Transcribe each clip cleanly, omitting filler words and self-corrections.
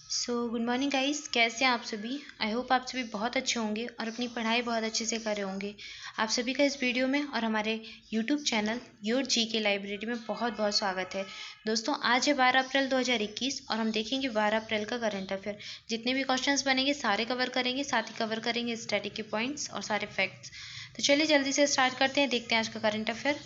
Good morning guys, कैसे हैं आप सभी। आई होप आप सभी बहुत अच्छे होंगे और अपनी पढ़ाई बहुत अच्छे से कर रहे होंगे। आप सभी का इस वीडियो में और हमारे यूट्यूब चैनल योर जी के लाइब्रेरी में बहुत बहुत स्वागत है। दोस्तों, आज है 12 अप्रैल 2021 और हम देखेंगे 12 अप्रैल का करंट अफेयर। जितने भी क्वेश्चंस बनेंगे सारे कवर करेंगे, साथ ही कवर करेंगे स्टैटिक के पॉइंट्स और सारे फैक्ट्स। तो चलिए जल्दी से स्टार्ट करते हैं, देखते हैं आज का करंट अफेयर।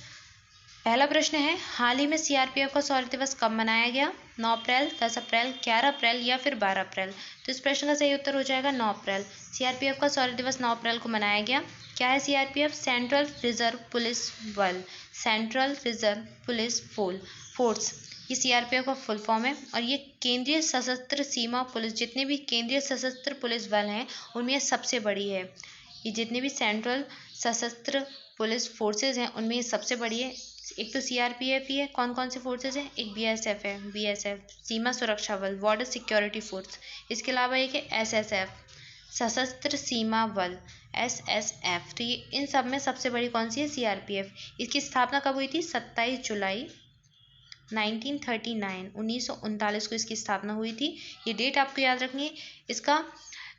पहला प्रश्न है, हाल ही में सीआरपीएफ का शौर्य दिवस कब मनाया गया? 9 अप्रैल, 10 अप्रैल, 11 अप्रैल या फिर 12 अप्रैल। तो इस प्रश्न का सही उत्तर हो जाएगा 9 अप्रैल। सीआरपीएफ का शौर्य दिवस 9 अप्रैल को मनाया गया। क्या है सीआरपीएफ? सेंट्रल रिजर्व पुलिस बल, सेंट्रल रिजर्व पुलिस फोर्स। ये सीआरपीएफ का फुल फॉर्म है और ये केंद्रीय सशस्त्र सीमा पुलिस, जितने भी केंद्रीय सशस्त्र पुलिस बल हैं उनमें सबसे बड़ी है। ये जितने भी सेंट्रल सशस्त्र पुलिस फोर्सेज हैं उनमें ये सबसे बड़ी है। एक तो सीआरपीएफ ही है, कौन कौन से फोर्सेज हैं? एक बीएसएफ है, बीएसएफ सीमा सुरक्षा बल, बॉर्डर सिक्योरिटी फोर्स। इसके अलावा एक है एसएसएफ, सशस्त्र सीमा बल, एसएसएफ। तो ये इन सब में सबसे बड़ी कौन सी है? सीआरपीएफ। इसकी स्थापना कब हुई थी? 27 जुलाई 1939 को इसकी स्थापना हुई थी। ये डेट आपको याद रखनी है। इसका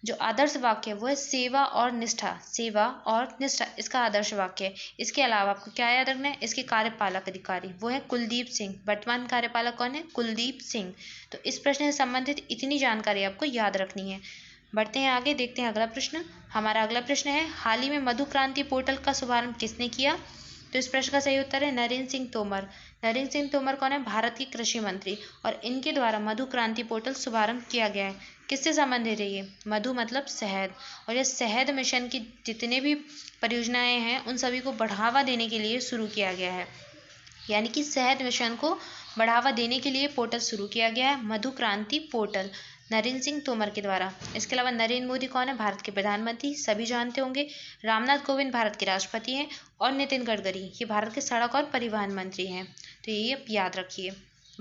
जो आदर्श वाक्य है वो है सेवा और निष्ठा, सेवा और निष्ठा इसका आदर्श वाक्य है। इसके अलावा आपको क्या याद रखना है? इसके कार्यपालक अधिकारी वो है कुलदीप सिंह। वर्तमान कार्यपालक कौन है? कुलदीप सिंह। तो इस प्रश्न से संबंधित इतनी जानकारी आपको याद रखनी है। बढ़ते हैं आगे, देखते हैं अगला प्रश्न। हमारा अगला प्रश्न है, हाल ही में मधु क्रांति पोर्टल का शुभारंभ किसने किया? तो इस प्रश्न का सही उत्तर है नरेंद्र सिंह तोमर। नरेंद्र सिंह तोमर कौन है? भारत के कृषि मंत्री, और इनके द्वारा मधु क्रांति पोर्टल शुभारंभ किया गया है। किससे संबंधित है ये? मधु मतलब शहद, और ये शहद मिशन की जितने भी परियोजनाएं हैं उन सभी को बढ़ावा देने के लिए शुरू किया गया है। यानी कि शहद मिशन को बढ़ावा देने के लिए पोर्टल शुरू किया गया है, मधु क्रांति पोर्टल, नरेंद्र सिंह तोमर के द्वारा। इसके अलावा नरेंद्र मोदी कौन है? भारत के प्रधानमंत्री, सभी जानते होंगे। रामनाथ कोविंद भारत के राष्ट्रपति हैं और नितिन गडकरी ये भारत के सड़क और परिवहन मंत्री हैं। तो ये आप याद रखिए।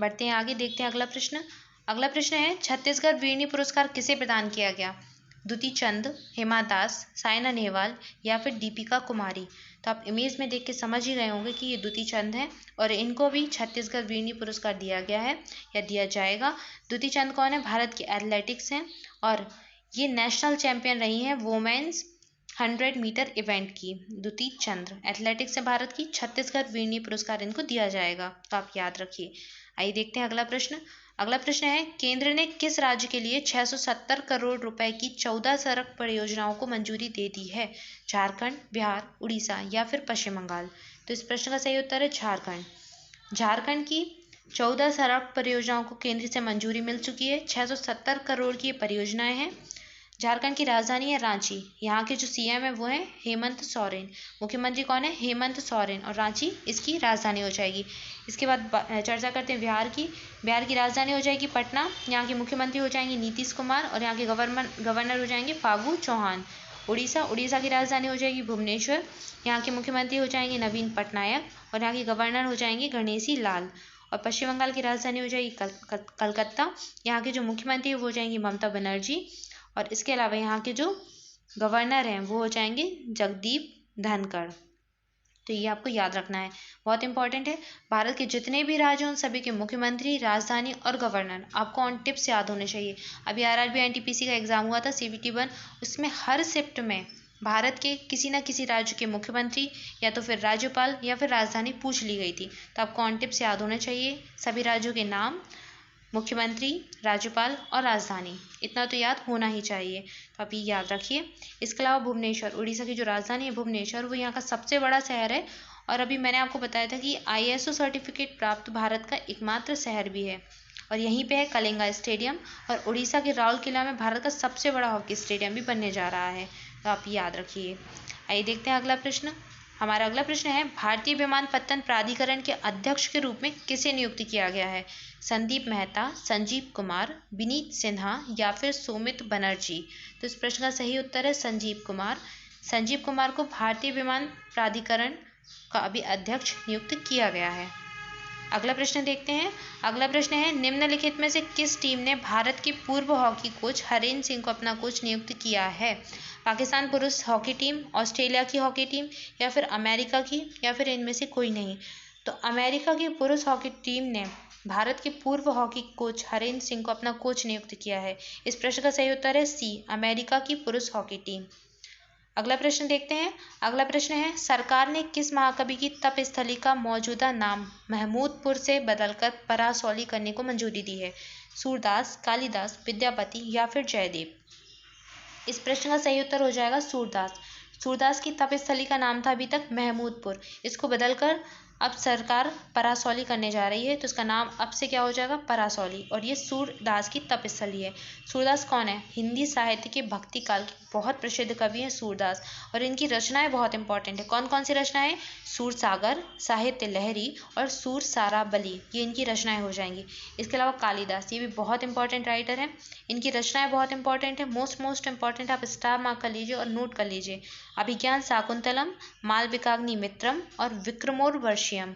बढ़ते हैं आगे, देखते हैं अगला प्रश्न। अगला प्रश्न है, छत्तीसगढ़ वीरनी पुरस्कार किसे प्रदान किया गया? दुती चंद, हिमा दास, साइना नेहवाल या फिर दीपिका कुमारी। तो आप इमेज में देख के समझ ही गए होंगे कि ये दुती चंद हैं और इनको भी छत्तीसगढ़ वीरनी पुरस्कार दिया गया है या दिया जाएगा। दुती चंद कौन है? भारत की एथलेटिक्स हैं और ये नेशनल चैंपियन रही हैं वुमेन्स 100 मीटर इवेंट की। दुती चंद एथलेटिक्स से भारत की, छत्तीसगढ़ वीरनी पुरस्कार इनको दिया जाएगा, तो आप याद रखिए। आइए देखते हैं अगला प्रश्न। अगला प्रश्न है, केंद्र ने किस राज्य के लिए 670 करोड़ रुपए की 14 सड़क परियोजनाओं को मंजूरी दे दी है? झारखंड, बिहार, उड़ीसा या फिर पश्चिम बंगाल। तो इस प्रश्न का सही उत्तर है झारखंड। झारखंड की 14 सड़क परियोजनाओं को केंद्र से मंजूरी मिल चुकी है। 670 करोड़ की ये परियोजनाएं हैं। झारखंड की राजधानी है रांची। यहाँ के जो सीएम है वो है हेमंत सोरेन। मुख्यमंत्री कौन है? हेमंत सोरेन, और रांची इसकी राजधानी हो जाएगी। इसके बाद चर्चा करते हैं बिहार की। बिहार की राजधानी हो जाएगी पटना। यहाँ के मुख्यमंत्री हो जाएंगे नीतीश कुमार और यहाँ के गवर्नर हो जाएंगे फागू चौहान। उड़ीसा की राजधानी हो जाएगी भुवनेश्वर। यहाँ के मुख्यमंत्री हो जाएंगे नवीन पटनायक और यहाँ के गवर्नर हो जाएंगे गणेशी लाल। और पश्चिम बंगाल की राजधानी हो जाएगी कलकत्ता। यहाँ के जो मुख्यमंत्री है वो हो जाएंगी ममता बनर्जी और इसके अलावा यहाँ के जो गवर्नर हैं वो हो जाएंगे जगदीप धनखड़। तो ये आपको याद रखना है, बहुत इंपॉर्टेंट है। भारत के जितने भी राज्य उन सभी के मुख्यमंत्री, राजधानी और गवर्नर आपको ऑन टिप्स याद होने चाहिए। अभी आरआरबी एनटीपीसी का एग्जाम हुआ था सीबीटी 1, उसमें हर शिफ्ट में भारत के किसी न किसी राज्य के मुख्यमंत्री या तो फिर राज्यपाल या फिर राजधानी पूछ ली गई थी। तो आपको ऑन टिप्स याद होने चाहिए, सभी राज्यों के नाम, मुख्यमंत्री, राज्यपाल और राजधानी, इतना तो याद होना ही चाहिए। तो आप ये याद रखिए। इसके अलावा भुवनेश्वर, उड़ीसा की जो राजधानी है भुवनेश्वर, वो यहाँ का सबसे बड़ा शहर है और अभी मैंने आपको बताया था कि आईएसओ सर्टिफिकेट प्राप्त भारत का एकमात्र शहर भी है। और यहीं पे है कलिंगा स्टेडियम और उड़ीसा के राउरकेला में भारत का सबसे बड़ा हॉकी स्टेडियम भी बनने जा रहा है। तो आप याद रखिए। आइए देखते हैं अगला प्रश्न। हमारा अगला प्रश्न है, भारतीय विमानपत्तन प्राधिकरण के अध्यक्ष के रूप में किसे नियुक्त किया गया है? संदीप मेहता, संजीव कुमार, विनीत सिन्हा या फिर सोमित बनर्जी। तो इस प्रश्न का सही उत्तर है संजीव कुमार। संजीव कुमार को भारतीय विमान प्राधिकरण का अभी अध्यक्ष नियुक्त किया गया है। अगला प्रश्न देखते हैं। अगला प्रश्न है, निम्नलिखित में से किस टीम ने भारत के पूर्व हॉकी कोच हरेंद्र सिंह को अपना कोच नियुक्त किया है? पाकिस्तान पुरुष हॉकी टीम, ऑस्ट्रेलिया की हॉकी टीम या फिर अमेरिका की, या फिर इनमें से कोई नहीं। तो अमेरिका की पुरुष हॉकी टीम ने भारत के पूर्व हॉकी कोच हरेंद्र सिंह को अपना कोच नियुक्त किया है? इस प्रश्न का सही उत्तर है सी, अमेरिका की पुरुष हॉकी टीम। अगला प्रश्न देखते हैं। अगला प्रश्न है, सरकार ने किस महाकवि की तपस्थली का मौजूदा नाम महमूदपुर से बदलकर परासौली करने को मंजूरी दी है? सूरदास, कालिदास, विद्यापति या फिर जयदेव? इस प्रश्न का सही उत्तर हो जाएगा सूरदास। सूरदास की तपस्थली का नाम था अभी तक महमूदपुर, इसको बदलकर अब सरकार परासौली करने जा रही है, तो इसका नाम अब से क्या हो जाएगा? परासौली। और ये सूरदास की तपस्थली है। सूरदास कौन है? हिंदी साहित्य के भक्ति काल के बहुत प्रसिद्ध कवि हैं सूरदास, और इनकी रचनाएं बहुत इंपॉर्टेंट है। कौन कौन सी रचनाएं? सूर सागर, साहित्य लहरी और सूर साराबली, ये इनकी रचनाएं हो जाएंगी। इसके अलावा कालिदास, ये भी बहुत इंपॉर्टेंट राइटर हैं, इनकी रचनाएं बहुत इंपॉर्टेंट है। मोस्ट इंपॉर्टेंट आप स्टार मार्क कर लीजिए और नोट कर लीजिए। अभिज्ञान शाकुंतलम, मालविकाग्नि मित्रम और विक्रमोर्वशीयम।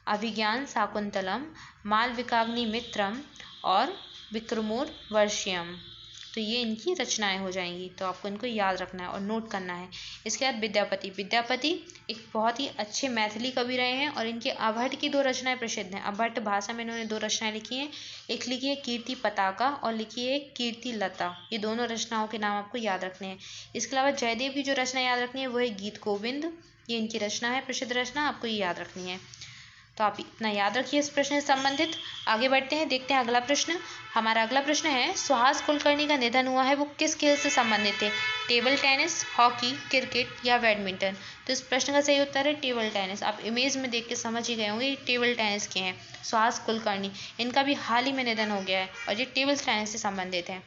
अभिज्ञान शाकुंतलम, मालविकाग्नि मित्रम और विक्रमोर्वशीयम, तो ये इनकी रचनाएं हो जाएंगी। तो आपको इनको याद रखना है और नोट करना है। इसके बाद विद्यापति। विद्यापति एक बहुत ही अच्छे मैथिली कवि रहे हैं और इनके अभट्ट की 2 रचनाएं प्रसिद्ध हैं। अभट्ट भाषा में इन्होंने 2 रचनाएं लिखी हैं। एक लिखी है कीर्ति पताका और लिखी है कीर्ति लता। ये दोनों रचनाओं के नाम आपको याद रखने हैं। इसके अलावा जयदेव की जो रचना याद रखनी है वो है गीत गोविंद, ये इनकी रचना है, प्रसिद्ध रचना, आपको ये याद रखनी है। तो आप इतना याद रखिए इस प्रश्न से संबंधित। आगे बढ़ते हैं, देखते हैं अगला प्रश्न। हमारा अगला प्रश्न है, सुहास कुलकर्णी का निधन हुआ है, वो किस खेल से संबंधित थे? टेबल टेनिस, हॉकी, क्रिकेट या बैडमिंटन? तो इस प्रश्न का सही उत्तर है टेबल टेनिस। आप इमेज में देख के समझ ही गए होंगे ये टेबल टेनिस के हैं। सुहास कुलकर्णी, इनका भी हाल ही में निधन हो गया है और ये टेबल टेनिस से संबंधित है।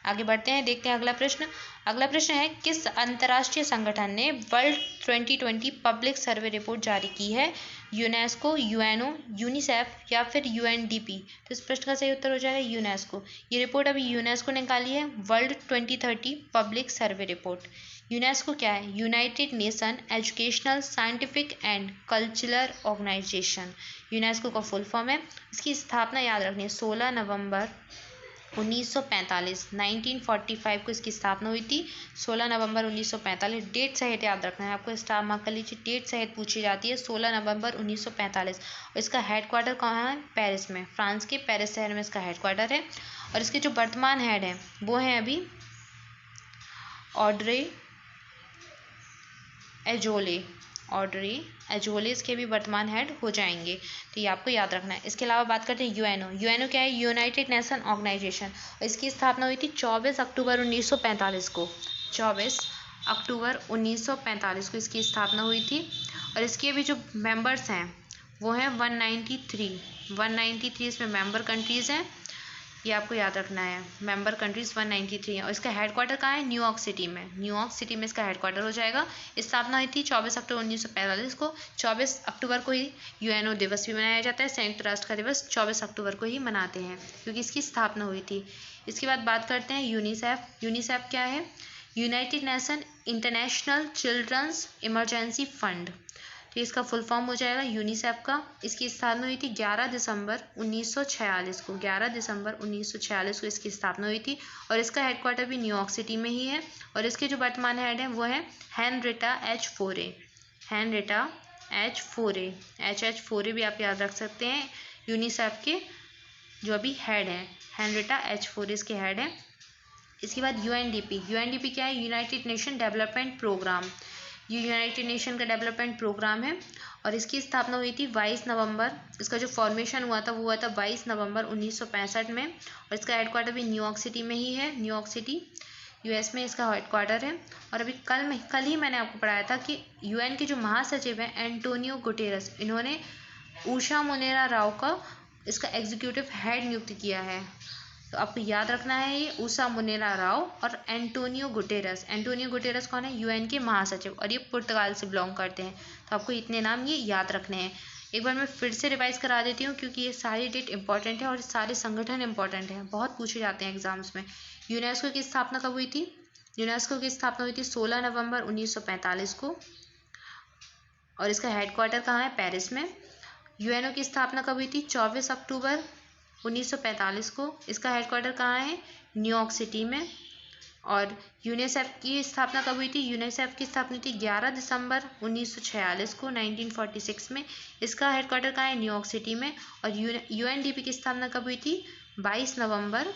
आगे बढ़ते हैं, देखते हैं अगला प्रश्न। अगला प्रश्न है, किस अंतर्राष्ट्रीय संगठन ने वर्ल्ड 2020 पब्लिक सर्वे रिपोर्ट जारी की है? यूनेस्को, यूएनओ, यूनिसेफ या फिर यूएनडीपी? तो इस प्रश्न का सही उत्तर हो जाएगा यूनेस्को। ये रिपोर्ट अभी यूनेस्को ने निकाली है, world 2030 public survey report. UNESCO क्या है? United nation educational, scientific and cultural organization, UNESCO का फुल फॉर्म है। इसकी स्थापना याद रखनी है 16 नवंबर 1945, 1945 को इसकी स्थापना हुई थी। 16 नवंबर 1945, डेट सहित याद रखना है आपको, स्टार मार्क कर लीजिए। डेट सहित पूछी जाती है 16 नवंबर 1945। और इसका हेडक्वार्टर कहाँ है? पेरिस में, फ्रांस के पेरिस शहर में इसका हेडक्वार्टर है। और इसके जो वर्तमान हेड हैं वो हैं अभी ऑड्रे एजोले। ऑड्रे एजोले इसके भी वर्तमान हेड हो जाएंगे, तो ये आपको याद रखना है। इसके अलावा बात करते हैं यूएनओ। यूएनओ क्या है? यूनाइटेड नेशन ऑर्गेनाइजेशन, और इसकी स्थापना हुई थी 24 अक्टूबर 1945 को। 24 अक्टूबर 1945 को इसकी स्थापना हुई थी। और इसके भी जो मेंबर्स हैं वो हैं 193 इसमें मेंबर कंट्रीज़ हैं, ये आपको याद रखना है। मेंबर कंट्रीज 193 हैं। और इसका हेडक्वार्टर कहाँ है? न्यूयॉर्क सिटी में। न्यूयॉर्क सिटी में इसका हेडक्वार्टर हो जाएगा। स्थापना हुई थी 24 अक्टूबर 1945 को। 24 अक्टूबर को ही यूएनओ दिवस भी मनाया जाता है, संयुक्त राष्ट्र का दिवस 24 अक्टूबर को ही मनाते हैं क्योंकि इसकी स्थापना हुई थी। इसके बाद बात करते हैं यूनिसेफ। यूनिसेफ क्या है? United nation international children's emergency fund, तो इसका फुल फॉर्म हो जाएगा यूनिसेफ का। इसकी स्थापना हुई थी 11 दिसंबर 1946 को। 11 दिसंबर 1946 को इसकी स्थापना हुई थी। और इसका हेडक्वार्टर भी न्यूयॉर्क सिटी में ही है। और इसके जो वर्तमान हेड हैं वो हैं हेनरिटा एच फोरे। हेनरिटा एच फोरे, एच फोरे भी आप याद रख सकते हैं। यूनिसेफ के जो अभी हेड हैं हेनरिटा एच फोरे इसके हेड हैं। इसके बाद यूएनडीपी। यूएनडीपी क्या है? United nation development programme. ये यूनाइटेड नेशन का डेवलपमेंट प्रोग्राम है। और इसकी स्थापना हुई थी 22 नवंबर, इसका जो फॉर्मेशन हुआ था वो हुआ था 22 नवंबर 1965 में। और इसका हेडक्वार्टर भी न्यूयॉर्क सिटी में ही है। न्यूयॉर्क सिटी यूएस में इसका हेडक्वार्टर है। और अभी कल ही मैंने आपको पढ़ाया था कि यूएन के जो महासचिव हैं एंटोनियो गुटेरस, इन्होंने उषा मुनेरा राव का इसका एग्जीक्यूटिव हेड नियुक्त किया है। तो आपको याद रखना है ये उषा मुनेरा राव और एंटोनियो गुटेरस। एंटोनियो गुटेरस कौन है? यूएन के महासचिव, और ये पुर्तगाल से बिलोंग करते हैं। तो आपको इतने नाम ये याद रखने हैं। एक बार मैं फिर से रिवाइज करा देती हूँ क्योंकि ये सारी डेट इंपॉर्टेंट है और सारे संगठन इंपॉर्टेंट हैं, बहुत पूछे जाते हैं एग्जाम्स में। यूनेस्को की स्थापना कब हुई थी? यूनेस्को की स्थापना हुई थी 16 नवंबर 1945 को। और इसका हेडक्वार्टर कहाँ है? पेरिस में। यूएनओ की स्थापना कब हुई थी? 24 अक्टूबर 1945 को। इसका हेडक्वार्टर कहाँ है? न्यूयॉर्क सिटी में। और यूनिसेफ की स्थापना कब हुई थी? यूनिसेफ की स्थापना थी 11 दिसंबर 1946 को 1946 में। इसका हेडक्वार्टर कहाँ है? न्यूयॉर्क सिटी में। और यूएनडीपी की स्थापना कब हुई थी? 22 नवंबर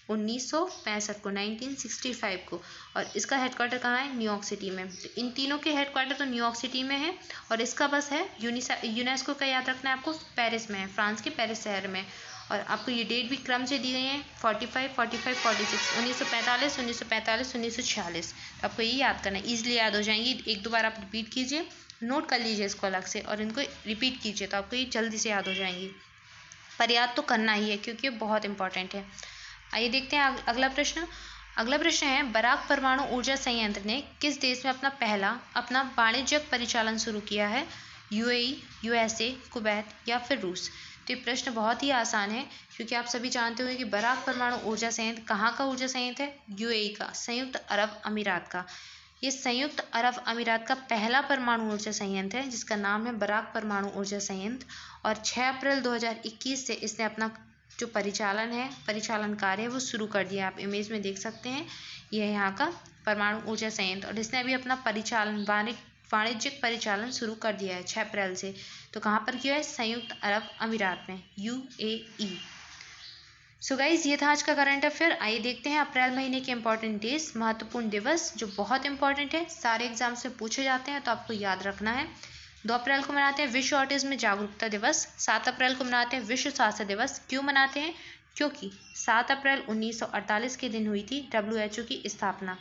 1965 को 1965 को। और इसका हेडक्वार्टर कहाँ है? न्यूयॉर्क सिटी में। तो इन तीनों के हेडक्वार्टर तो न्यूयॉर्क सिटी में है और इसका बस है यूनेस्को का याद रखना है आपको, पेरिस में है, फ्रांस के पेरिस शहर में। और आपको ये डेट भी क्रम से दी गई है 45, 45, 46, 1945, 1945, 1946। तो आपको ये याद करना है, ईजिली याद हो जाएंगी। एक दो बार आप रिपीट कीजिए, नोट कर लीजिए इसको अलग से और इनको रिपीट कीजिए तो आपको ये जल्दी से याद हो जाएंगी। पर याद तो करना ही है क्योंकि ये बहुत इंपॉर्टेंट है। आइए देखते हैं अगला प्रश्न। अगला प्रश्न है, बराक परमाणु ऊर्जा संयंत्र ने किस देश में अपना वाणिज्यिक परिचालन शुरू किया है? यूएई, यूएसए, कुवैत या फिर रूस? तो ये प्रश्न बहुत ही आसान है क्योंकि आप सभी जानते होंगे कि बराक परमाणु ऊर्जा संयंत्र कहाँ का ऊर्जा संयंत्र है? यूएई का, संयुक्त अरब अमीरात का। ये संयुक्त अरब अमीरात का पहला परमाणु ऊर्जा संयंत्र है जिसका नाम है बराक परमाणु ऊर्जा संयंत्र। और 6 अप्रैल 2021 से इसने अपना जो परिचालन कार्य है वो शुरू कर दिया। आप इमेज में देख सकते हैं, यह यहाँ का परमाणु ऊर्जा संयंत्र और इसने अभी अपना वाणिज्यिक परिचालन शुरू कर दिया है 6 अप्रैल से। तो कहाँ पर किया है? संयुक्त अरब अमीरात में, यूएई। सो गाइज, ये था आज का करंट अफेयर। आइए देखते हैं अप्रैल महीने के इंपॉर्टेंट डेज, महत्वपूर्ण दिवस जो बहुत इंपॉर्टेंट है, सारे एग्जाम से पूछे जाते हैं तो आपको याद रखना है। 2 अप्रैल को मनाते हैं विश्व ऑटिज्म जागरूकता दिवस। 7 अप्रैल को मनाते हैं विश्व स्वास्थ्य दिवस। क्यों मनाते हैं? क्योंकि 7 अप्रैल 1948 के दिन हुई थी WHO की स्थापना।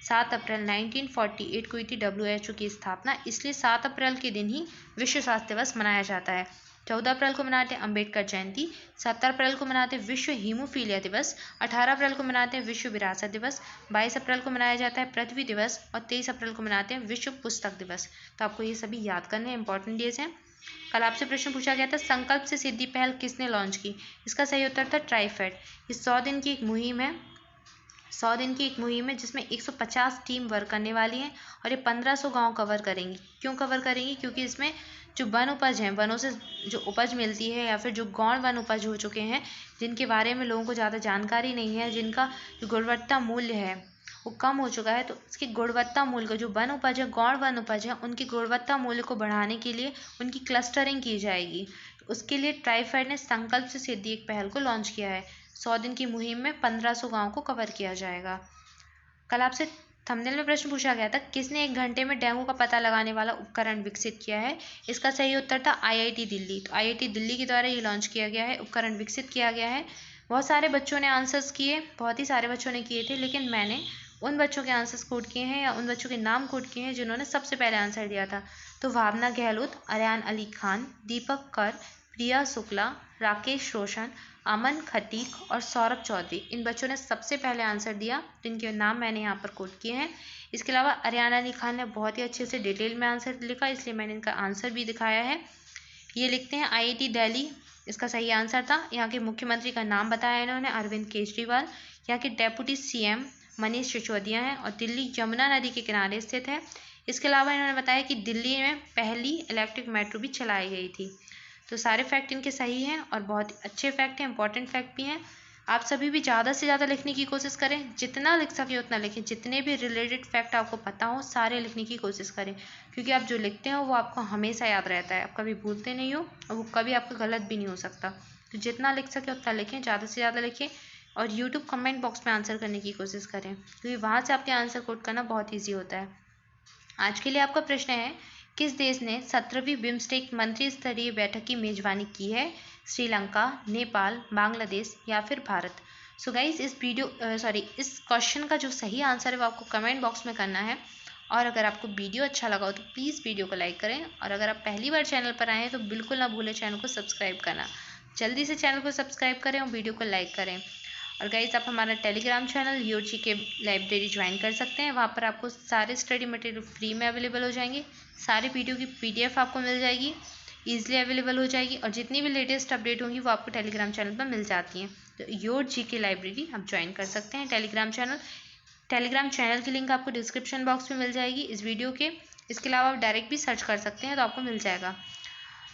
7 अप्रैल 1948 को हुई थी WHO की स्थापना, इसलिए 7 अप्रैल के दिन ही विश्व स्वास्थ्य दिवस मनाया जाता है। 14 अप्रैल को मनाते हैं अम्बेडकर जयंती। 17 अप्रैल को मनाते हैं विश्व हीमोफीलिया दिवस। 18 अप्रैल को मनाते हैं विश्व विरासत दिवस। 22 अप्रैल को मनाया जाता है पृथ्वी दिवस और 23 अप्रैल को मनाते हैं विश्व पुस्तक दिवस। तो आपको ये सभी याद करने हैं, इंपॉर्टेंट डेज हैं। कल आपसे प्रश्न पूछा गया था, संकल्प से सिद्धि पहल किसने लॉन्च की? इसका सही उत्तर था ट्राइफेड। ये 100 दिन की एक मुहिम है, 100 दिन की एक मुहिम है जिसमें 150 टीम वर्क करने वाली है और ये 1500 गांव कवर करेंगी। क्यों कवर करेंगी? क्योंकि इसमें जो वन उपज हैं, वनों से जो उपज मिलती है या फिर जो गौण वन उपज हो चुके हैं जिनके बारे में लोगों को ज़्यादा जानकारी नहीं है, जिनका जो गुणवत्ता मूल्य है वो कम हो चुका है, तो इसकी गुणवत्ता मूल्य का जो वन उपज है, गौण वन उपज है, उनकी गुणवत्ता मूल्य को बढ़ाने के लिए उनकी क्लस्टरिंग की जाएगी। तो उसके लिए ट्राइफेड ने संकल्प से सिद्धि एक पहल को लॉन्च किया है। 100 दिन की मुहिम में 1500 गाँव को कवर किया जाएगा। कल आपसे थंबनेल में प्रश्न पूछा गया था, किसने 1 घंटे में डेंगू का पता लगाने वाला उपकरण विकसित किया है? इसका सही उत्तर था IIT दिल्ली। तो IIT दिल्ली के द्वारा ये लॉन्च किया गया है, उपकरण विकसित किया गया है। बहुत सारे बच्चों ने आंसर्स किए, बहुत ही सारे बच्चों ने किए थे, लेकिन मैंने उन बच्चों के आंसर्स कोड किए हैं या उन बच्चों के नाम कोड किए हैं जिन्होंने सबसे पहले आंसर दिया था। तो भावना गहलोत, अरयान अली खान, दीपक कर, प्रिया शुक्ला, राकेश रोशन, अमन खटीक और सौरभ चौधरी, इन बच्चों ने सबसे पहले आंसर दिया, जिनके नाम मैंने यहाँ पर कोट किए हैं। इसके अलावा अरयान अली खान ने बहुत ही अच्छे से डिटेल में आंसर लिखा, इसलिए मैंने इनका आंसर भी दिखाया है। ये लिखते हैं IIT दिल्ली, इसका सही आंसर था। यहाँ के मुख्यमंत्री का नाम बताया इन्होंने, अरविंद केजरीवाल। यहाँ के डेप्यूटी CM मनीष सिसोदिया हैं और दिल्ली यमुना नदी के किनारे स्थित है। इसके अलावा इन्होंने बताया कि दिल्ली में पहली इलेक्ट्रिक मेट्रो भी चलाई गई थी। तो सारे फैक्ट इनके सही हैं और बहुत अच्छे फैक्ट हैं, इंपॉर्टेंट फैक्ट भी हैं। आप सभी भी ज़्यादा से ज़्यादा लिखने की कोशिश करें, जितना लिख सके उतना लिखें, जितने भी रिलेटेड फैक्ट आपको पता हो सारे लिखने की कोशिश करें, क्योंकि आप जो लिखते हो वो आपको हमेशा याद रहता है, आप कभी भूलते नहीं हो और वो कभी आपका गलत भी नहीं हो सकता। तो जितना लिख सके उतना लिखें, ज़्यादा से ज़्यादा लिखें और यूट्यूब कमेंट बॉक्स में आंसर करने की कोशिश करें, क्योंकि वहाँ से आपके आंसर कोड करना बहुत ईजी होता है। आज के लिए आपका प्रश्न है, किस देश ने 17वीं बिम्स्टेक मंत्री स्तरीय बैठक की मेजबानी की है? श्रीलंका, नेपाल, बांग्लादेश या फिर भारत? सो गाइज, इस क्वेश्चन का जो सही आंसर है वो आपको कमेंट बॉक्स में करना है। और अगर आपको वीडियो अच्छा लगा हो तो प्लीज़ वीडियो को लाइक करें और अगर आप पहली बार चैनल पर आए हैं तो बिल्कुल ना भूलें चैनल को सब्सक्राइब करना। जल्दी से चैनल को सब्सक्राइब करें और वीडियो को लाइक करें। और गाइज, आप हमारा Telegram channel UGK library join कर सकते हैं, वहाँ पर आपको सारे स्टडी मटेरियल फ्री में अवेलेबल हो जाएंगे, सारे वीडियो की PDF आपको मिल जाएगी, ईजिली अवेलेबल हो जाएगी और जितनी भी लेटेस्ट अपडेट होंगी वो आपको टेलीग्राम चैनल पर मिल जाती हैं। तो UGK लाइब्रेरी आप ज्वाइन कर सकते हैं टेलीग्राम चैनल की लिंक आपको डिस्क्रिप्शन बॉक्स में मिल जाएगी इस वीडियो के। इसके अलावा आप डायरेक्ट भी सर्च कर सकते हैं तो आपको मिल जाएगा।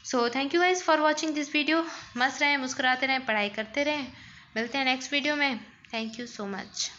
So thank you guys for watching this video. मस्त रहें, मुस्कुराते रहें, पढ़ाई करते रहें। मिलते हैं नेक्स्ट वीडियो में। Thank you so much.